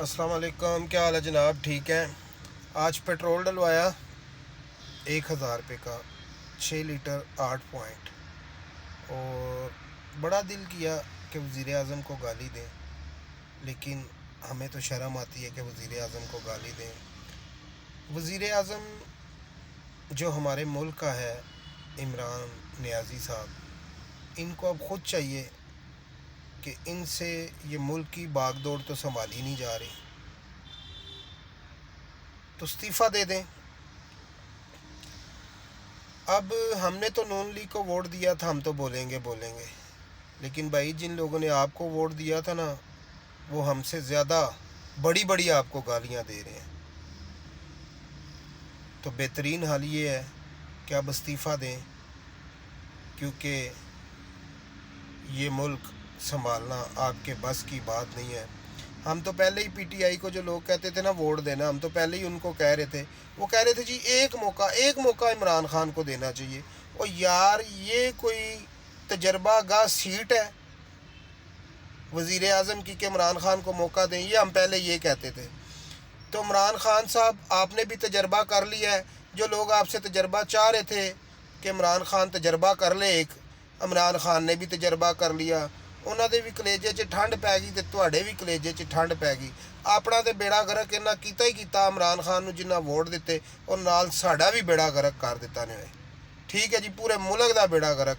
अस्सलाम वालेकुम, क्या हाल है जनाब? ठीक है। आज पेट्रोल डलवाया 1000 रुपये का, 6 लीटर 8 पॉइंट। और बड़ा दिल किया कि वज़ीर आज़म को गाली दें, लेकिन हमें तो शर्म आती है कि वज़ीर आज़म को गाली दें। वज़ीर आज़म जो हमारे मुल्क का है, इमरान नियाज़ी साहब, इनको अब ख़ुद चाहिए कि इनसे ये मुल्क की बागडोर तो संभाली नहीं जा रही, तो इस्तीफ़ा दे दें। अब हमने तो नून लीग को वोट दिया था, हम तो बोलेंगे, लेकिन भाई जिन लोगों ने आपको वोट दिया था ना, वो हमसे ज़्यादा बड़ी बड़ी आपको गालियां दे रहे हैं। तो बेहतरीन हाल ये है कि आप इस्तीफ़ा दें, क्योंकि ये मुल्क संभालना आपके बस की बात नहीं है। हम तो पहले ही पीटीआई को जो लोग कहते थे ना वोट देना, हम तो पहले ही उनको कह रहे थे। वो कह रहे थे जी एक मौका इमरान खान को देना चाहिए। और यार ये कोई तजर्बा गा सीट है वज़ीर आज़म की कि इमरान खान को मौका दें? ये हम पहले ये कहते थे। तो इमरान खान साहब, आपने भी तजर्बा कर लिया है। जो लोग आपसे तजर्बा चाह रहे थे कि इमरान खान तजर्बा कर ले, एक इमरान खान ने भी तजर्बा कर लिया। ਉਹਨਾਂ ਦੇ ਵੀ ਕਲੇਜੇ 'ਚ ਠੰਡ ਪੈ ਗਈ ਤੇ ਤੁਹਾਡੇ ਵੀ ਕਲੇਜੇ 'ਚ ਠੰਡ ਪੈ ਗਈ। ਆਪਣਾ ਤੇ ਬੇੜਾ ਗਰਕ ਇਹਨਾਂ ਕੀਤਾ ਹੀ ਕੀਤਾ ਇਮਰਾਨ ਖਾਨ ਨੂੰ, ਜਿੰਨਾ ਵੋਟ ਦਿੱਤੇ, ਔਰ ਨਾਲ ਸਾਡਾ ਵੀ ਬੇੜਾ ਗਰਕ ਕਰ ਦਿੱਤਾ ਨੇ। ਠੀਕ ਹੈ ਜੀ, ਪੂਰੇ ਮੁਲਕ ਦਾ ਬੇੜਾ ਗਰਕ